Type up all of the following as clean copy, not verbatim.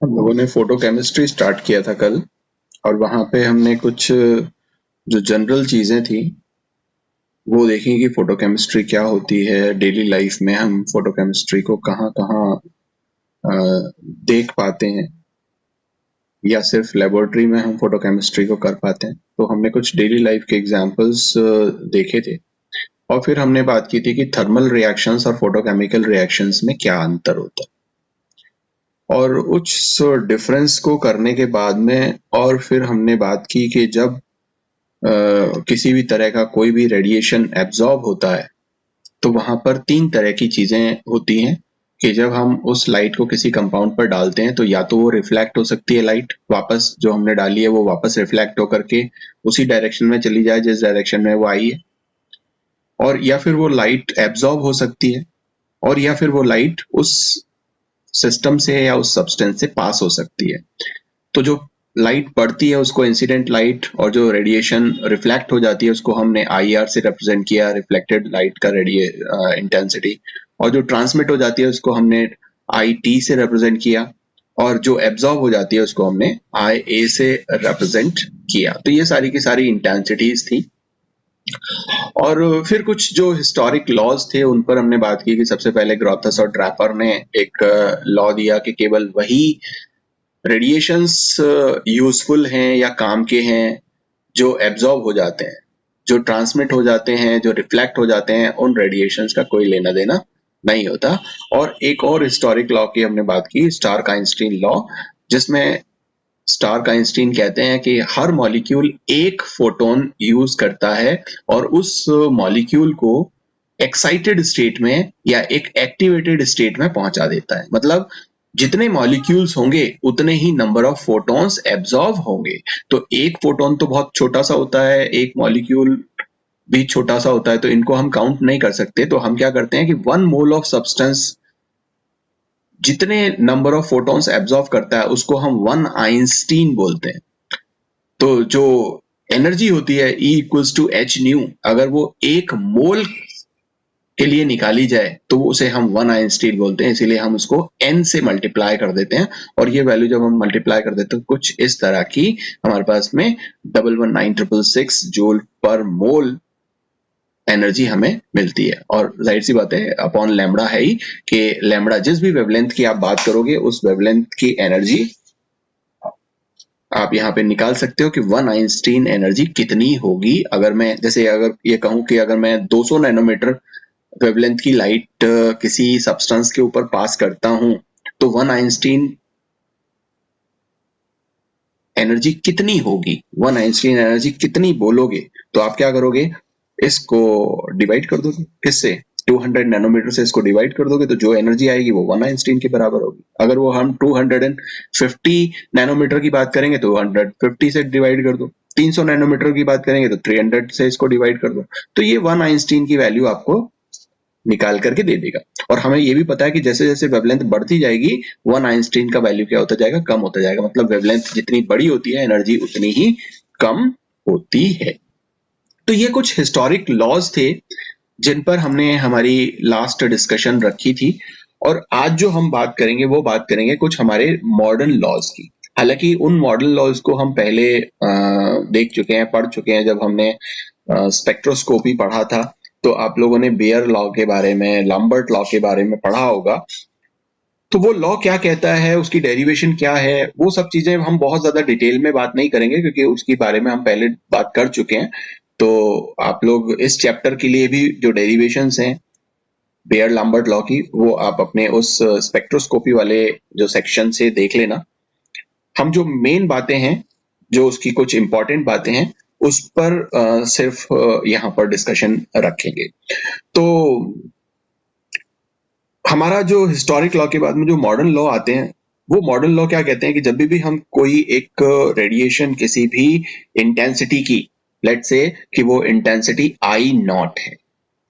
हम लोगों ने फोटोकेमिस्ट्री स्टार्ट किया था कल। और वहां पे हमने कुछ जो जनरल चीजें थी वो देखी कि फोटोकेमिस्ट्री क्या होती है। डेली लाइफ में हम फोटोकेमिस्ट्री को कहाँ कहाँ देख पाते हैं या सिर्फ लेबोरेटरी में हम फोटोकेमिस्ट्री को कर पाते हैं। तो हमने कुछ डेली लाइफ के एग्जांपल्स देखे थे। और फिर हमने बात की थी कि थर्मल रिएक्शंस और फोटोकेमिकल रिएक्शंस में क्या अंतर होता है। और उस डिफरेंस को करने के बाद में और फिर हमने बात की कि जब किसी भी तरह का कोई भी रेडिएशन एब्जॉर्ब होता है तो वहां पर तीन तरह की चीजें होती हैं कि जब हम उस लाइट को किसी कंपाउंड पर डालते हैं तो या तो वो रिफ्लेक्ट हो सकती है, लाइट वापस जो हमने डाली है वो वापस रिफ्लेक्ट होकर के उसी डायरेक्शन में चली जाए जिस डायरेक्शन में वो आई है, और या फिर वो लाइट एब्जॉर्ब हो सकती है, और या फिर वो लाइट उस सिस्टम से या उस सब्सटेंस से पास हो सकती है। तो जो लाइट पड़ती है उसको इंसिडेंट लाइट, और जो रेडिएशन रिफ्लेक्ट हो जाती है उसको हमने आईआर से रिप्रेजेंट किया, रिफ्लेक्टेड लाइट का इंटेंसिटी। और जो ट्रांसमिट हो जाती है उसको हमने आई टी से रिप्रेजेंट किया, और जो एब्जॉर्ब हो जाती है उसको हमने आई ए से रिप्रेजेंट किया। तो ये सारी की सारी इंटेंसिटीज थी। और फिर कुछ जो हिस्टोरिक लॉज थे उन पर हमने बात की कि सबसे पहले ग्रोथस और ड्रैपर ने एक लॉ दिया कि केवल वही रेडिएशंस यूजफुल हैं या काम के हैं जो एब्जॉर्ब हो जाते हैं, जो ट्रांसमिट हो जाते हैं, जो रिफ्लेक्ट हो जाते हैं, उन रेडिएशंस का कोई लेना देना नहीं होता। और एक और हिस्टोरिक लॉ की हमने बात की, स्टार्क आइंस्टीन लॉ, जिसमें स्टार्क आइंस्टीन कहते हैं कि हर मॉलिक्यूल एक फोटोन यूज करता है और उस मॉलिक्यूल को एक्साइटेड स्टेट में या एक एक्टिवेटेड स्टेट में पहुंचा देता है। मतलब जितने मॉलिक्यूल्स होंगे उतने ही नंबर ऑफ फोटॉन्स एब्जॉर्ब होंगे। तो एक फोटोन तो बहुत छोटा सा होता है, एक मॉलिक्यूल भी छोटा सा होता है, तो इनको हम काउंट नहीं कर सकते। तो हम क्या करते हैं कि 1 मोल ऑफ सब्सटेंस जितने नंबर ऑफ फोटॉन्स एब्जॉर्ब करता है उसको हम 1 आइंस्टीन बोलते हैं। तो जो एनर्जी होती है E equals to h nu, अगर वो 1 मोल के लिए निकाली जाए तो उसे हम 1 आइंस्टीन बोलते हैं, इसीलिए हम उसको n से मल्टीप्लाई कर देते हैं। और ये वैल्यू जब हम मल्टीप्लाई कर देते हैं तो कुछ इस तरह की हमारे पास में 119,666 जूल पर मोल एनर्जी हमें मिलती है। और जाहिर सी बात है अपॉन लैम्बडा है ही कि लैम्बडा जिस भी वेवलेंथ की आप बात करोगे उस वेवलेंथ की एनर्जी आप यहाँ पे निकाल सकते हो कि 1 आइंस्टीन एनर्जी कितनी होगी। अगर मैं जैसे अगर ये कहूं कि अगर मैं 200 नैनोमीटर वेवलेंथ की लाइट किसी सब्सटेंस के ऊपर पास करता हूं तो 1 आइंस्टीन एनर्जी कितनी होगी, 1 आइंस्टीन एनर्जी कितनी बोलोगे तो आप क्या करोगे, इसको डिवाइड कर दोगे किससे, 200 नैनोमीटर से इसको डिवाइड कर दोगे तो जो एनर्जी आएगी वो 1 आइंस्टीन के बराबर होगी। अगर वो हम 250 नैनोमीटर की बात करेंगे तो 150 से डिवाइड कर दो, 300 नैनोमीटर की बात करेंगे तो 300 से इसको डिवाइड कर दो। तो ये 1 आइंस्टीन की वैल्यू आपको निकाल करके दे देगा। और हमें ये भी पता है कि जैसे जैसे वेवलेंथ बढ़ती जाएगी 1 आइंस्टीन का वैल्यू क्या होता जाएगा, कम होता जाएगा। मतलब वेवलेंथ जितनी बड़ी होती है एनर्जी उतनी ही कम होती है। तो ये कुछ हिस्टोरिक लॉज थे जिन पर हमने हमारी लास्ट डिस्कशन रखी थी। और आज जो हम बात करेंगे वो बात करेंगे कुछ हमारे मॉडर्न लॉज की। हालांकि उन मॉडर्न लॉज को हम पहले देख चुके हैं, पढ़ चुके हैं। जब हमने स्पेक्ट्रोस्कोपी पढ़ा था तो आप लोगों ने बेयर लॉ के बारे में, लैम्बर्ट लॉ के बारे में पढ़ा होगा। तो वो लॉ क्या कहता है, उसकी डेरिवेशन क्या है, वो सब चीजें हम बहुत ज्यादा डिटेल में बात नहीं करेंगे क्योंकि उसके बारे में हम पहले बात कर चुके हैं। तो आप लोग इस चैप्टर के लिए भी जो डेरिवेशंस हैं बेयर लैम्बर्ट लॉ की वो आप अपने उस स्पेक्ट्रोस्कोपी वाले जो सेक्शन से देख लेना। हम जो मेन बातें हैं, जो उसकी कुछ इंपॉर्टेंट बातें हैं उस पर सिर्फ यहाँ पर डिस्कशन रखेंगे। तो हमारा जो हिस्टोरिक लॉ के बाद में जो मॉडर्न लॉ आते हैं वो मॉडर्न लॉ क्या कहते हैं कि जब भी हम कोई एक रेडिएशन किसी भी इंटेंसिटी की, लेट्स से कि वो इंटेंसिटी आई नॉट है,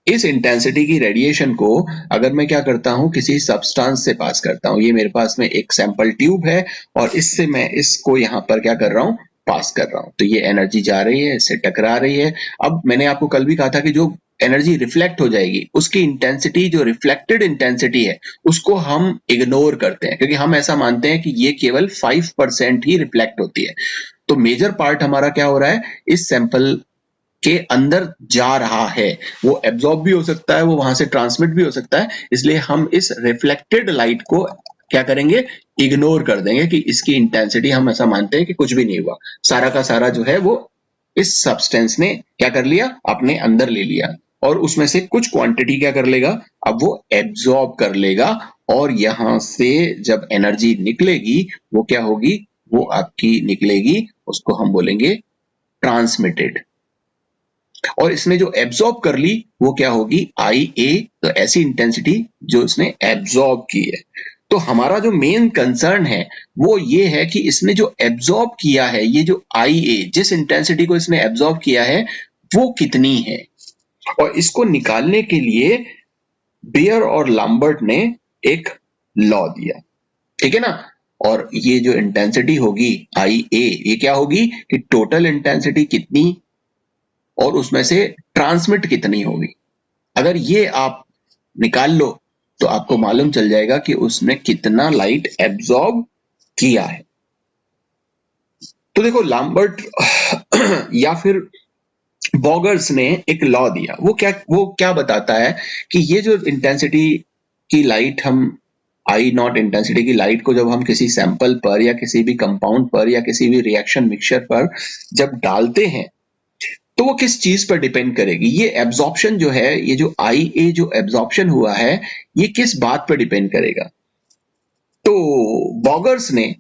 इस इंटेंसिटी की रेडिएशन को अगर मैं क्या करता हूं किसी सब्सटेंस से पास करता हूं, ये मेरे पास में एक सैंपल ट्यूब है और इससे मैं इसको यहाँ पर क्या कर रहा हूं, पास कर रहा हूं, तो ये एनर्जी जा रही है, इससे टकरा रही है। अब मैंने आपको कल भी कहा था कि जो एनर्जी रिफ्लेक्ट हो जाएगी, उसकी इंटेंसिटी, जो रिफ्लेक्टेड इंटेंसिटी है, उसको हम इग्नोर करते हैं, क्योंकि हम ऐसा मानते हैं कि ये केवल 5% ही रिफ्लेक्ट होती है। तो मेजर पार्ट हमारा क्या हो रहा है, इस सैंपल के अंदर जा रहा है, वो एब्जॉर्ब भी हो सकता है, वो वहां से ट्रांसमिट भी हो सकता है, इसलिए हम इस रिफ्लेक्टेड लाइट को क्या करेंगे, इग्नोर कर देंगे कि इसकी इंटेंसिटी, हम ऐसा मानते हैं कि कुछ भी नहीं हुआ, सारा का सारा जो है वो इस सब्सटेंस ने क्या कर लिया, अपने अंदर ले लिया, और उसमें से कुछ क्वांटिटी क्या कर लेगा, अब वो एब्जॉर्ब कर लेगा, और यहां से जब एनर्जी निकलेगी वो क्या होगी, वो आपकी निकलेगी, उसको हम बोलेंगे ट्रांसमिटेड। और इसने जो एब्जॉर्ब कर ली वो क्या होगी, आई ए, तो ऐसी इंटेंसिटी जो इसने एब्जॉर्ब की है। तो हमारा जो मेन कंसर्न है वो ये है कि इसने जो एब्जॉर्ब किया है, ये जो आई ए, जिस इंटेंसिटी को इसने एब्जॉर्ब किया है वो कितनी है, और इसको निकालने के लिए बेयर और लैम्बर्ट ने एक लॉ दिया, ठीक है ना। और ये जो इंटेंसिटी होगी आई ए, ये क्या होगी कि टोटल इंटेंसिटी कितनी और उसमें से ट्रांसमिट कितनी होगी। अगर ये आप निकाल लो तो आपको मालूम चल जाएगा कि उसने कितना लाइट एब्जॉर्ब किया है। तो देखो लैम्बर्ट या फिर बॉगर्स ने एक लॉ दिया, वो क्या बताता है कि ये जो इंटेंसिटी की लाइट, हम आई नॉट इंटेंसिटी की लाइट को जब हम किसी सैंपल पर या किसी भी कंपाउंड पर या किसी भी रिएक्शन मिक्सचर पर जब डालते हैं तो वो किस चीज पर डिपेंड करेगी, ये एब्जॉर्प्शन जो है, ये जो आई ए जो एब्जॉर्प्शन हुआ है, ये किस बात पर डिपेंड करेगा। तो बॉगर्स ने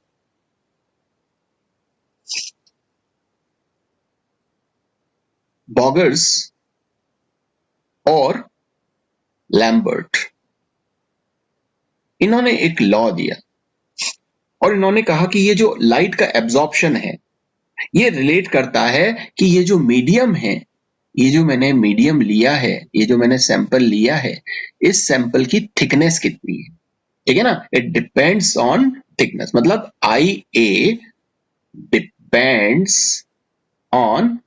और लैम्बर्ट, इन्होंने एक लॉ दिया और इन्होंने कहा कि ये जो लाइट का एब्जॉर्प्शन है ये रिलेट करता है कि ये जो मीडियम है, ये जो मैंने मीडियम लिया है, ये जो मैंने सैंपल लिया है, इस सैंपल की थिकनेस कितनी है, ठीक है ना। इट डिपेंड्स ऑन थिकनेस, मतलब I a depends on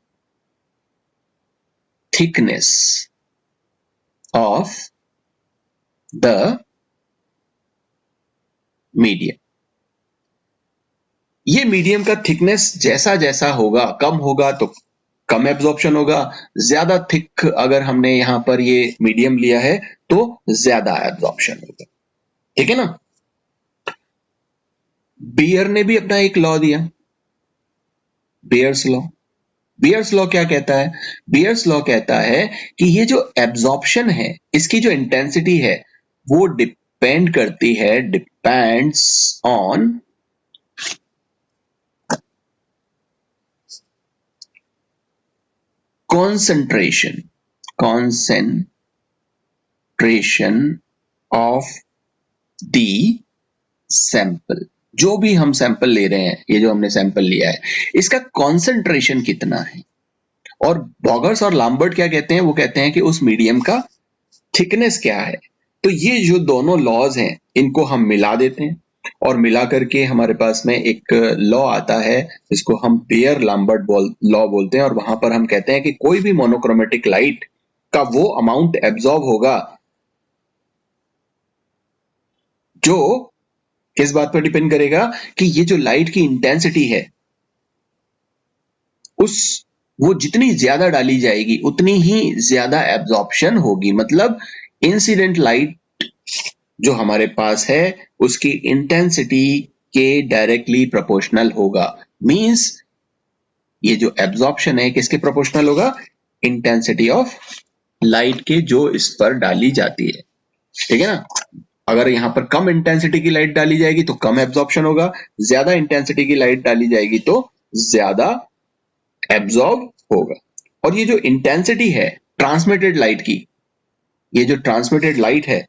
thickness of the medium. ये मीडियम का थिकनेस जैसा जैसा होगा, कम होगा तो कम एब्जॉर्प्शन होगा, ज्यादा थिक अगर हमने यहां पर ये मीडियम लिया है तो ज्यादा एब्जॉर्प्शन होगा, ठीक है ना। बियर ने भी अपना एक लॉ दिया, बियर्स लॉ। बियर्स लॉ क्या कहता है, बियर्स लॉ कहता है कि ये जो एब्जॉर्प्शन है, इसकी जो इंटेंसिटी है वो डिपेंड करती है, depends on concentration of the sample। जो भी हम सैंपल ले रहे हैं, ये जो हमने सैंपल लिया है, इसका कॉन्सेंट्रेशन कितना है। और बॉगर्स और लैम्बर्ट क्या कहते हैं, वो कहते हैं कि उस मीडियम का थिकनेस क्या है। तो ये जो दोनों लॉज हैं इनको हम मिला देते हैं और मिला करके हमारे पास में एक लॉ आता है जिसको हम बेयर लैम्बर्ट लॉ बोलते हैं, और वहां पर हम कहते हैं कि कोई भी मोनोक्रोमेटिक लाइट का वो अमाउंट एब्जॉर्ब होगा जो किस बात पर डिपेंड करेगा कि ये जो लाइट की इंटेंसिटी है वो जितनी ज्यादा डाली जाएगी उतनी ही ज्यादा एब्जॉर्प्शन होगी। मतलब इंसिडेंट लाइट जो हमारे पास है उसकी इंटेंसिटी के डायरेक्टली प्रोपोर्शनल होगा। मींस ये जो एब्जॉर्प्शन है किसके प्रोपोर्शनल होगा, इंटेंसिटी ऑफ लाइट के जो इस पर डाली जाती है, ठीक है ना। अगर यहां पर कम इंटेंसिटी की लाइट डाली जाएगी तो कम एब्जॉर्प्शन होगा, ज्यादा इंटेंसिटी की लाइट डाली जाएगी तो ज्यादा एब्जॉर्ब होगा। और ये जो इंटेंसिटी है ट्रांसमिटेड लाइट की, ये जो ट्रांसमिटेड लाइट है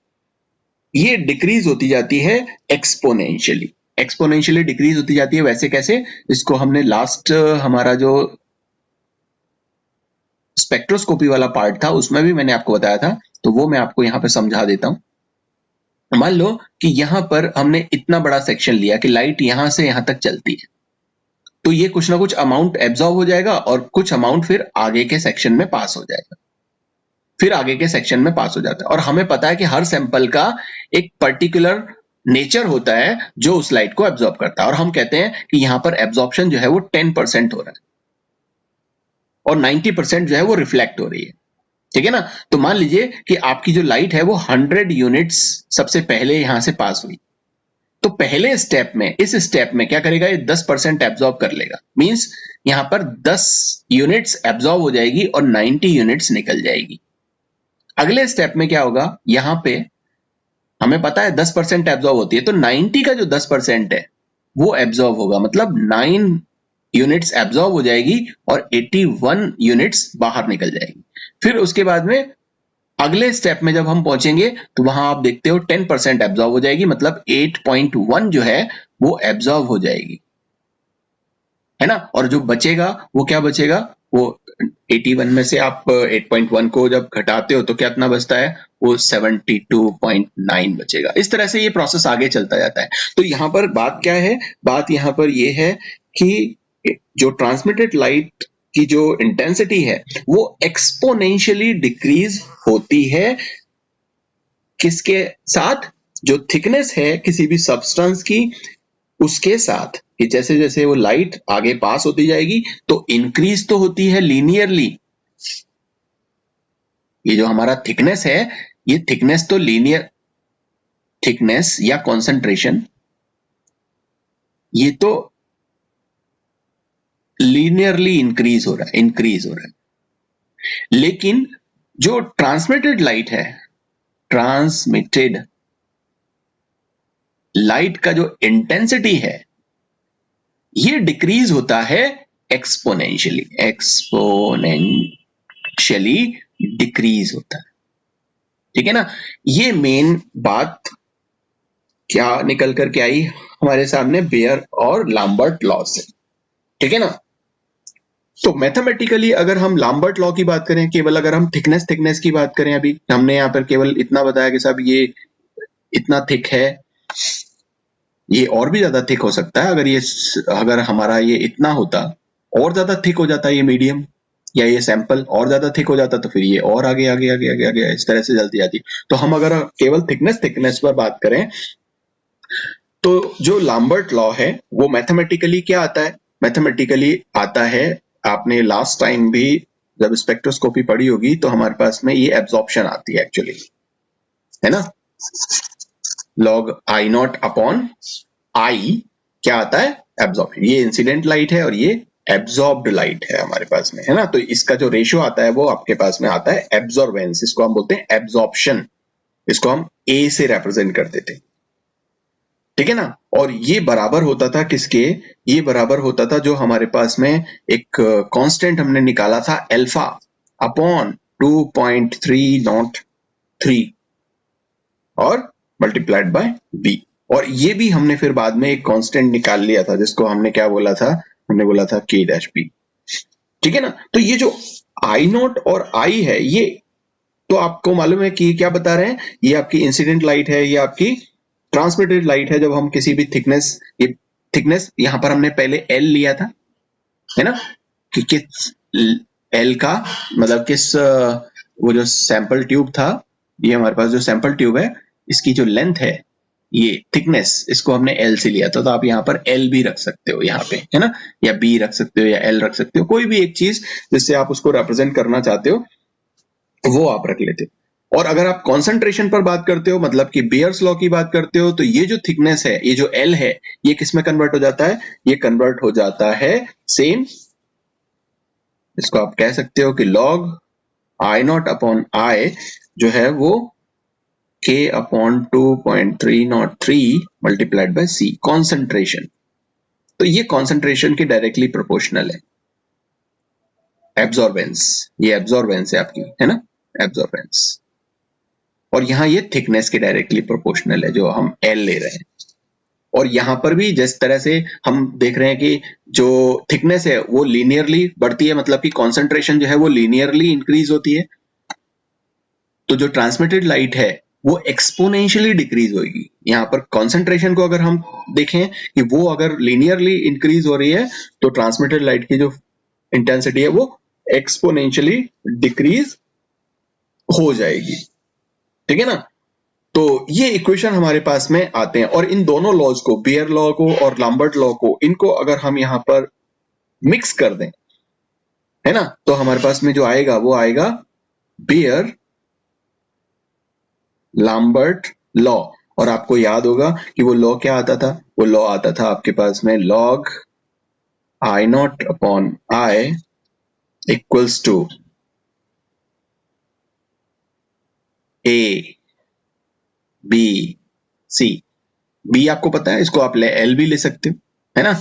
ये डिक्रीज होती जाती है एक्सपोनेंशियली डिक्रीज होती जाती है। वैसे कैसे, इसको हमने लास्ट हमारा जो स्पेक्ट्रोस्कोपी वाला पार्ट था उसमें भी मैंने आपको बताया था, तो वो मैं आपको यहां पर समझा देता हूं। मान लो कि यहां पर हमने इतना बड़ा सेक्शन लिया कि लाइट यहां से यहां तक चलती है, तो ये कुछ ना कुछ अमाउंट एब्जॉर्ब हो जाएगा और कुछ अमाउंट फिर आगे के सेक्शन में पास हो जाएगा। फिर आगे के सेक्शन में पास हो जाता है। और हमें पता है कि हर सैंपल का एक पर्टिकुलर नेचर होता है जो उस लाइट को एब्जॉर्ब करता है, और हम कहते हैं कि यहाँ पर एब्जॉर्प्शन जो है वो 10% हो रहा है और 90% जो है वो रिफ्लेक्ट हो रही है। ठीक है ना। तो मान लीजिए कि आपकी जो लाइट है वो 100 यूनिट्स सबसे पहले यहां से पास हुई, तो पहले स्टेप में, इस स्टेप में क्या करेगा, ये 10% एब्जॉर्ब कर लेगा। मींस यहां पर 10 यूनिट्स एब्जॉर्ब हो जाएगी और 90 यूनिट्स निकल जाएगी। अगले स्टेप में क्या होगा, यहां पे हमें पता है 10% एब्जॉर्ब होती है, तो 90 का जो 10% है वो एब्जॉर्ब होगा, मतलब 9 यूनिट्स एब्जॉर्ब हो जाएगी और 81 यूनिट्स बाहर निकल जाएगी। फिर उसके बाद में अगले स्टेप में जब हम पहुंचेंगे तो वहां आप देखते हो 10% एब्जॉर्ब हो जाएगी, मतलब 8.1 जो है वो एब्जॉर्ब हो जाएगी, है ना। और जो बचेगा वो क्या बचेगा, वो 81 में से आप 8.1 को जब घटाते हो तो कितना बचता है, वो 72.9 बचेगा। इस तरह से ये प्रोसेस आगे चलता जाता है। तो यहाँ पर बात क्या है, बात यहाँ पर ये है कि जो ट्रांसमिटेड लाइट की जो इंटेंसिटी है वो एक्सपोनेंशियली डिक्रीज होती है, किसके साथ, जो थिकनेस है किसी भी सब्सटेंस की उसके साथ, कि जैसे जैसे वो लाइट आगे पास होती जाएगी तो इंक्रीज तो होती है लीनियरली। ये जो हमारा थिकनेस है, ये थिकनेस तो लीनियर थिकनेस या कॉन्सेंट्रेशन, ये तो लीनियरली इंक्रीज हो रहा है। लेकिन जो ट्रांसमिटेड लाइट है, ट्रांसमिटेड लाइट का जो इंटेंसिटी है ये डिक्रीज होता है एक्सपोनेंशियली डिक्रीज होता है। ठीक है ना। ये मेन बात क्या निकल कर के आई हमारे सामने, बेयर और लैम्बर्ट लॉ से। ठीक है ना। तो मैथमेटिकली अगर हम लैम्बर्ट लॉ की बात करें, केवल अगर हम थिकनेस की बात करें, अभी हमने यहाँ पर केवल इतना बताया कि साहब ये इतना थिक है, ये और भी ज्यादा थिक हो सकता है। अगर हमारा ये इतना होता, और ज्यादा थिक हो जाता ये मीडियम, या ये सैंपल और ज्यादा थिक हो जाता, तो फिर ये और आगे आगे आगे आगे आगे इस तरह से चलती जाती। तो हम अगर केवल थिकनेस पर बात करें, तो जो लैम्बर्ट लॉ है वो मैथमेटिकली क्या आता है, मैथमेटिकली आता है, आपने लास्ट टाइम भी जब स्पेक्ट्रोस्कोपी पढ़ी होगी तो हमारे पास में ये एब्जॉर्प्शन आती है एक्चुअली, है ना। लॉग आई नॉट अपॉन आई क्या आता है, एब्जॉर्प्शन। ये इंसिडेंट लाइट है और ये एब्जॉर्ब्ड लाइट है हमारे पास में, है ना। तो इसका जो रेशियो आता है वो आपके पास में आता है एब्जॉर्बेंस, इसको हम बोलते हैं एब्जॉर्प्शन, इसको हम ए से रिप्रेजेंट करते थे। ठीक है ना। और ये बराबर होता था किसके, ये बराबर होता था जो हमारे पास में एक कांस्टेंट हमने निकाला था अल्फा अपॉन 2.303 और मल्टीप्लाइड बाय बी। और ये भी हमने फिर बाद में एक कांस्टेंट निकाल लिया था जिसको हमने क्या बोला था, हमने बोला था के डैश बी। ठीक है ना। तो ये जो आई नॉट और आई है, ये तो आपको मालूम है कि क्या बता रहे हैं, ये आपकी इंसिडेंट लाइट है, ये आपकी ट्रांसमिटेड लाइट है। जब हम किसी भी थिकनेस, ये थिकनेस यहां पर हमने पहले एल लिया था, है ना, कि किस एल का मतलब किस वो जो सैंपल ट्यूब था, ये हमारे पास जो सैंपल ट्यूब है इसकी जो लेंथ है, ये थिकनेस, इसको हमने एल से लिया था। तो आप यहाँ पर एल भी रख सकते हो यहाँ पे, है ना, या बी रख सकते हो या एल रख सकते हो, कोई भी एक चीज जिससे आप उसको रिप्रेजेंट करना चाहते हो वो आप रख लेते हो। और अगर आप कॉन्सेंट्रेशन पर बात करते हो, मतलब कि बेयर्स लॉ की बात करते हो, तो ये जो थिकनेस है, ये जो एल है, ये किस में कन्वर्ट हो जाता है, ये कन्वर्ट हो जाता है सेम, इसको आप कह सकते हो कि log I not upon I जो है वो k upon 2.303 multiplied by C, concentration. तो ये कॉन्सेंट्रेशन के डायरेक्टली प्रोपोर्शनल है। एब्जॉर्बेंस, ये एब्जॉर्बेंस है आपकी, है ना, एब्जॉर्बेंस। और यहाँ ये थिकनेस के डायरेक्टली प्रोपोर्शनल है जो हम एल ले रहे हैं। और यहाँ पर भी जिस तरह से हम देख रहे हैं कि जो थिकनेस है वो लीनियरली बढ़ती है, मतलब कि कॉन्सेंट्रेशन जो है वो लीनियरली इंक्रीज होती है, तो जो ट्रांसमिटेड लाइट है वो एक्सपोनेंशियली डिक्रीज होगी। यहाँ पर कॉन्सेंट्रेशन को अगर हम देखें कि वो अगर लीनियरली इंक्रीज हो रही है, तो ट्रांसमिटेड लाइट की जो इंटेंसिटी है वो एक्सपोनेंशियली डिक्रीज हो जाएगी, ठीक है ना। तो ये इक्वेशन हमारे पास में आते हैं और इन दोनों लॉज को, बियर लॉ को और लैम्बर्ट लॉ को, इनको अगर हम यहाँ पर मिक्स कर दें, है ना, तो हमारे पास में जो आएगा वो आएगा बियर लैम्बर्ट लॉ। और आपको याद होगा कि वो लॉ क्या आता था, वो लॉ आता था आपके पास में log I not upon I equals to A B C. B आपको पता है, इसको आप एल भी ले सकते हो, है ना।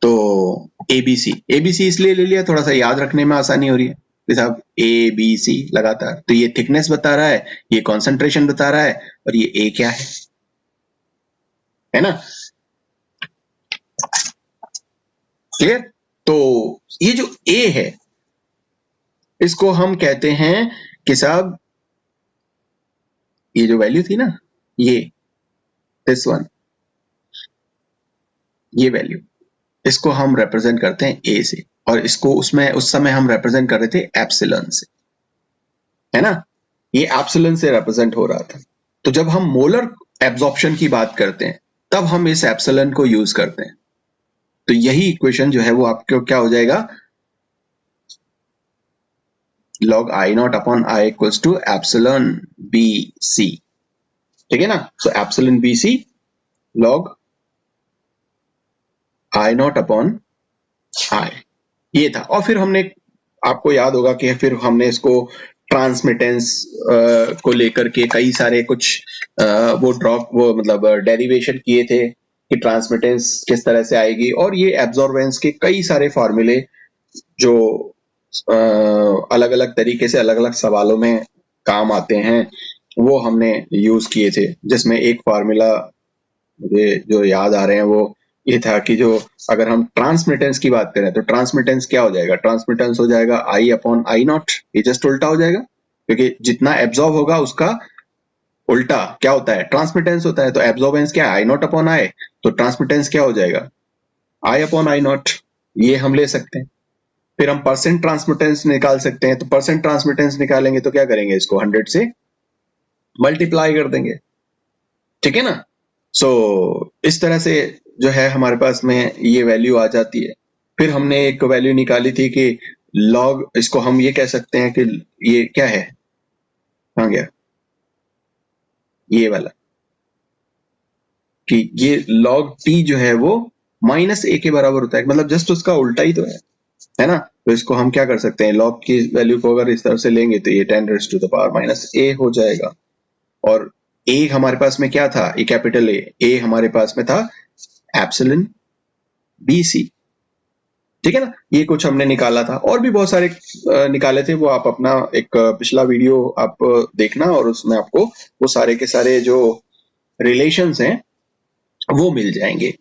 तो एबीसी, एबीसी इसलिए ले लिया, थोड़ा सा याद रखने में आसानी हो रही है कि साहब ए बी सी लगातार, तो ये थिकनेस बता रहा है, ये कॉन्सेंट्रेशन बता रहा है, और ये ए क्या है ना। क्लियर। तो ये जो ए है इसको हम कहते हैं कि साहब ये जो वैल्यू थी ना, ये दिस वन, ये वैल्यू, इसको हम रिप्रेजेंट करते हैं ए से, और इसको उसमें उस समय हम रिप्रेजेंट कर रहे थे एप्सिलॉन से, है ना। ये एप्सिलॉन से रिप्रेजेंट हो रहा था। तो जब हम मोलर एब्जॉर्प्शन की बात करते हैं तब हम इस एप्सिलॉन को यूज करते हैं। तो यही इक्वेशन जो है वो आपको क्या हो जाएगा, log I naught upon I equals to epsilon BC, ठीक है ना। so epsilon BC log I naught upon I, ये था। और फिर हमने, आपको याद होगा कि फिर हमने इसको ट्रांसमिटेंस को लेकर के कई सारे कुछ वो मतलब डेरिवेशन किए थे कि ट्रांसमिटेंस किस तरह से आएगी, और ये एब्जॉर्बेंस के कई सारे फॉर्मूले जो अलग अलग तरीके से अलग अलग सवालों में काम आते हैं वो हमने यूज किए थे। जिसमें एक फार्मूला मुझे जो याद आ रहे हैं वो ये था कि जो अगर हम ट्रांसमिटेंस की बात करें तो ट्रांसमिटेंस क्या हो जाएगा, ट्रांसमिटेंस हो जाएगा आई अपॉन आई नॉट, ये जस्ट उल्टा हो जाएगा, क्योंकि जितना एब्जॉर्ब होगा उसका उल्टा क्या होता है, ट्रांसमिटेंस होता है। तो एब्जॉर्बेंस क्या है, आई नॉट अपॉन आई, तो ट्रांसमिटेंस क्या हो जाएगा, आई अपॉन आई नॉट, ये हम ले सकते हैं। फिर हम परसेंट ट्रांसमिटेंस निकाल सकते हैं, तो परसेंट ट्रांसमिटेंस निकालेंगे तो क्या करेंगे, इसको 100 से मल्टीप्लाई कर देंगे, ठीक है ना। सो इस तरह से जो है हमारे पास में ये वैल्यू आ जाती है। फिर हमने एक वैल्यू निकाली थी कि लॉग, इसको हम ये कह सकते हैं कि ये क्या है, कहाँ गया ये वाला, कि ये log t जो है वो माइनस ए के बराबर होता है, मतलब जस्ट उसका उल्टा ही तो है ना। तो इसको हम क्या कर सकते हैं, log की वैल्यू को अगर इस तरह से लेंगे तो ये 10 raised to the power minus a हो जाएगा। और ए हमारे पास में क्या था, ये कैपिटल ए हमारे पास में था एप्सिलॉन BC, ठीक है ना। ये कुछ हमने निकाला था, और भी बहुत सारे निकाले थे, वो आप अपना एक पिछला वीडियो आप देखना, और उसमें आपको वो सारे के सारे जो रिलेशंस हैं वो मिल जाएंगे।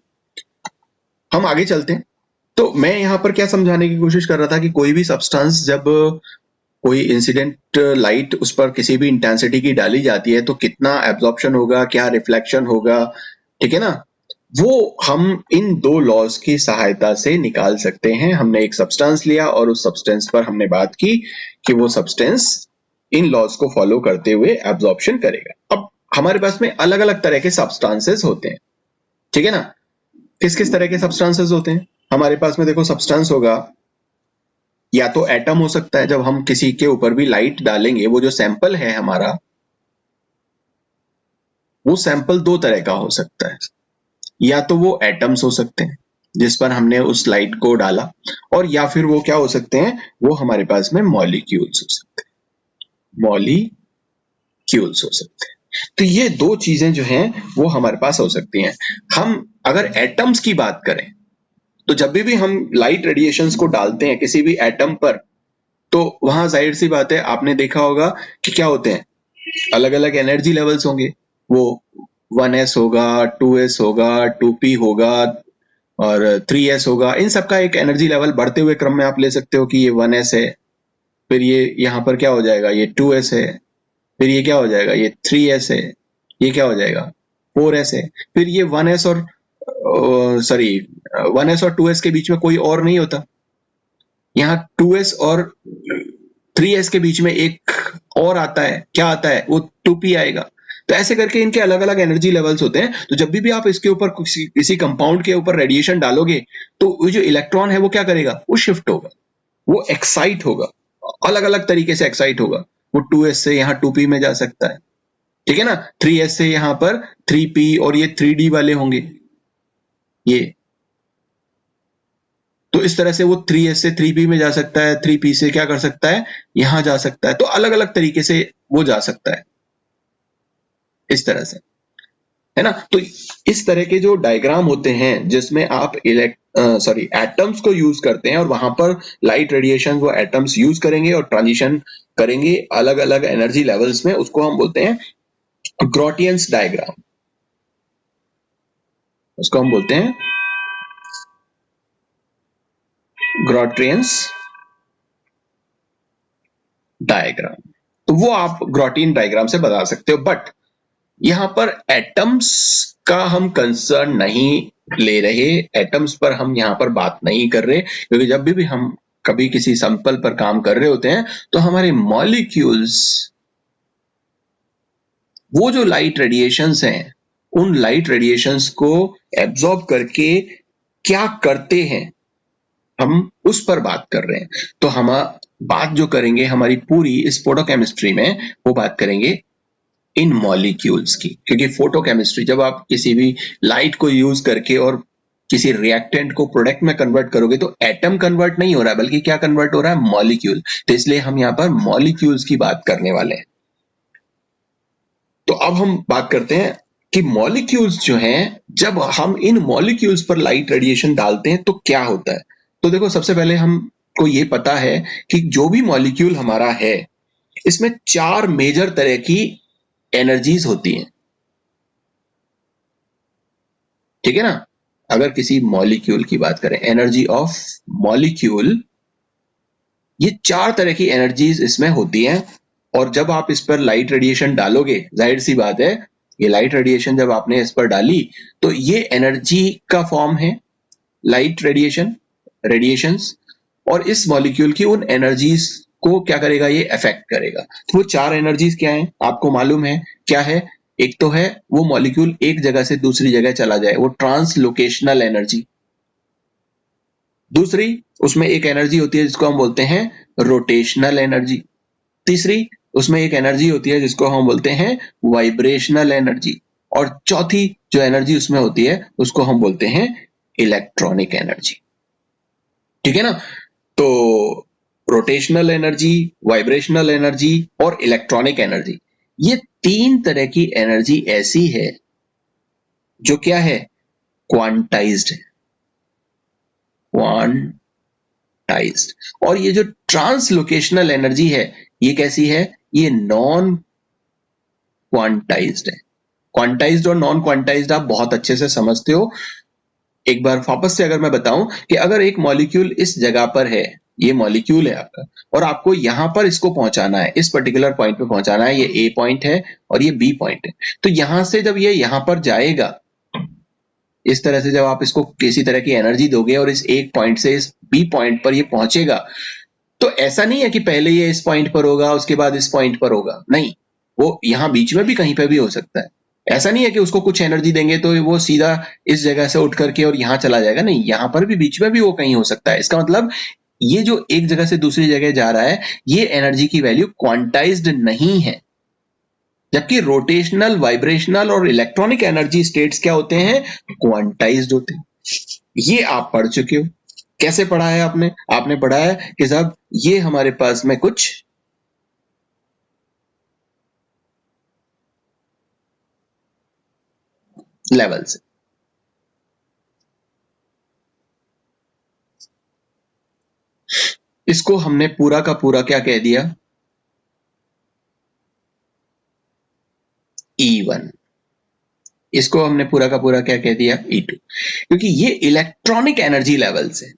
हम आगे चलते हैं। तो मैं यहाँ पर क्या समझाने की कोशिश कर रहा था कि कोई भी सब्सटेंस जब कोई इंसिडेंट लाइट उस पर किसी भी इंटेंसिटी की डाली जाती है तो कितना एब्जॉर्प्शन होगा, क्या रिफ्लेक्शन होगा, ठीक है ना, वो हम इन दो लॉज की सहायता से निकाल सकते हैं। हमने एक सब्सटेंस लिया और उस सब्सटेंस पर हमने बात की कि वो सब्सटेंस इन लॉज को फॉलो करते हुए एब्जॉर्प्शन करेगा। अब हमारे पास में अलग अलग तरह के सब्सटेंसेस होते हैं, ठीक है ना। किस किस तरह के सब्सटेंसेस होते हैं हमारे पास में, देखो सब्सटेंस होगा या तो एटम हो सकता है, जब हम किसी के ऊपर भी लाइट डालेंगे वो जो सैंपल है हमारा, वो सैंपल दो तरह का हो सकता है, या तो वो एटम्स हो सकते हैं जिस पर हमने उस लाइट को डाला, और या फिर वो क्या हो सकते हैं, वो हमारे पास में मॉलिक्यूल्स हो सकते हैं, मॉलिक्यूल्स हो सकते हैं। तो ये दो चीजें जो हैं वो हमारे पास हो सकती हैं। हम अगर एटम्स की बात करें तो जब भी हम लाइट रेडिएशंस को डालते हैं किसी भी एटम पर, तो वहां जाहिर सी बात है आपने देखा होगा कि क्या होते हैं, अलग अलग एनर्जी लेवल्स होंगे। वो 1s होगा, 2s होगा, 2p होगा और 3s होगा। इन सबका एक एनर्जी लेवल बढ़ते हुए क्रम में आप ले सकते हो कि ये 1s है, फिर ये यहाँ पर क्या हो जाएगा, ये 2s है, फिर ये क्या हो जाएगा, ये 3s है, ये क्या हो जाएगा 4s है, फिर ये 1s और 1s और 2s के बीच में कोई और नहीं होता। यहाँ 2s और 3s के बीच में एक और आता है, क्या आता है, वो 2p आएगा। तो ऐसे करके इनके अलग अलग एनर्जी लेवल्स होते हैं। तो जब भी आप इसके ऊपर किसी कंपाउंड के ऊपर रेडिएशन डालोगे तो वो जो इलेक्ट्रॉन है वो क्या करेगा, वो शिफ्ट होगा, वो एक्साइट होगा, अलग अलग तरीके से एक्साइट होगा। वो 2s से यहाँ 2p में जा सकता है, ठीक है ना, 3s से यहाँ पर 3p, और ये 3d वाले होंगे ये। तो इस तरह से वो 3s से 3p में जा सकता है, 3p से क्या कर सकता है, यहां जा सकता है। तो अलग अलग तरीके से वो जा सकता है, इस तरह से, है ना। तो इस तरह के जो डायग्राम होते हैं जिसमें आप एटम्स को यूज करते हैं और वहां पर लाइट रेडिएशन वो एटम्स यूज करेंगे और ट्रांजिशन करेंगे अलग अलग एनर्जी लेवल्स में, उसको हम बोलते हैं ग्रॉटियंस डायग्राम। उसको हम बोलते हैं ग्रॉटियंस डायग्राम। तो वो आप ग्रॉटियन डायग्राम से बता सकते हो। बट यहां पर एटम्स का हम कंसर्न नहीं ले रहे, एटम्स पर हम यहां पर बात नहीं कर रहे, क्योंकि जब भी हम कभी किसी सैंपल पर काम कर रहे होते हैं तो हमारे मॉलिक्यूल्स, वो जो लाइट रेडिएशंस हैं, उन लाइट रेडिएशंस को एब्जॉर्ब करके क्या करते हैं, हम उस पर बात कर रहे हैं। तो हम बात जो करेंगे हमारी पूरी इस फोटोकेमिस्ट्री में, वो बात करेंगे इन मॉलिक्यूल्स की। क्योंकि फोटोकेमिस्ट्री, जब आप किसी भी लाइट को यूज करके और किसी रिएक्टेंट को प्रोडक्ट में कन्वर्ट करोगे तो एटम कन्वर्ट नहीं हो रहा है, बल्कि क्या कन्वर्ट हो रहा है, मॉलिक्यूल। तो इसलिए हम यहाँ पर मॉलिक्यूल्स की बात करने वाले हैं। तो अब हम बात करते हैं कि मॉलिक्यूल्स जो हैं, जब हम इन मॉलिक्यूल्स पर लाइट रेडिएशन डालते हैं तो क्या होता है। तो देखो, सबसे पहले हमको ये पता है कि जो भी मॉलिक्यूल हमारा है, इसमें 4 मेजर तरह की एनर्जीज होती हैं, ठीक है ना। अगर किसी मॉलिक्यूल की बात करें, एनर्जी ऑफ मॉलिक्यूल, ये 4 तरह की एनर्जीज इसमें होती हैं। और जब आप इस पर लाइट रेडिएशन डालोगे, जाहिर सी बात है, ये लाइट रेडिएशन जब आपने इस पर डाली तो ये एनर्जी का फॉर्म है, लाइट रेडिएशन, रेडिएशंस। और इस मॉलिक्यूल की उन एनर्जीज को क्या करेगा, ये अफेक्ट करेगा। तो वो 4 एनर्जीज क्या हैं, आपको मालूम है क्या है। एक तो है वो मॉलिक्यूल एक जगह से दूसरी जगह चला जाए, वो ट्रांसलोकेशनल एनर्जी। दूसरी, उसमें एक एनर्जी होती है जिसको हम बोलते हैं रोटेशनल एनर्जी। तीसरी, उसमें एक एनर्जी होती है जिसको हम बोलते हैं वाइब्रेशनल एनर्जी। और चौथी जो एनर्जी उसमें होती है उसको हम बोलते हैं इलेक्ट्रॉनिक एनर्जी, ठीक है ना। तो रोटेशनल एनर्जी, वाइब्रेशनल एनर्जी और इलेक्ट्रॉनिक एनर्जी, ये 3 तरह की एनर्जी ऐसी है जो क्या है, क्वांटाइज्ड है, क्वांटाइज्ड। और ये जो ट्रांसलोकेशनल एनर्जी है, ये कैसी है, ये नॉन क्वांटाइज्ड है। क्वांटाइज्ड और नॉन क्वांटाइज्ड आप बहुत अच्छे से समझते हो। एक बार वापस से अगर मैं बताऊं कि अगर एक मॉलिक्यूल इस जगह पर है, ये मॉलिक्यूल है आपका, और आपको यहां पर इसको पहुंचाना है, इस पर्टिकुलर पॉइंट पे पहुंचाना है, ये ए पॉइंट है और ये बी पॉइंट है। तो यहां से जब ये यहां पर जाएगा, इस तरह से जब आप इसको किसी तरह की एनर्जी दोगे और इस एक पॉइंट से इस बी पॉइंट पर ये पहुंचेगा, तो ऐसा नहीं है कि पहले ये इस पॉइंट पर होगा उसके बाद इस पॉइंट पर होगा, नहीं, वो यहां बीच में भी कहीं पे भी हो सकता है। ऐसा नहीं है कि उसको कुछ एनर्जी देंगे तो वो सीधा इस जगह से उठ करके और यहां चला जाएगा, नहीं, यहां पर भी बीच में भी वो कहीं हो सकता है। इसका मतलब ये जो एक जगह से दूसरी जगह जा रहा है, ये एनर्जी की वैल्यू क्वांटाइज्ड नहीं है। जबकि रोटेशनल, वाइब्रेशनल और इलेक्ट्रॉनिक एनर्जी स्टेट्स क्या होते हैं, क्वांटाइज्ड होते हैं। ये आप पढ़ चुके हो। कैसे पढ़ा है आपने, आपने पढ़ा है कि साहब ये हमारे पास में कुछ लेवल्स, इसको हमने पूरा का पूरा क्या कह दिया, E1। इसको हमने पूरा का पूरा क्या कह दिया, E2। क्योंकि ये इलेक्ट्रॉनिक एनर्जी लेवल्स है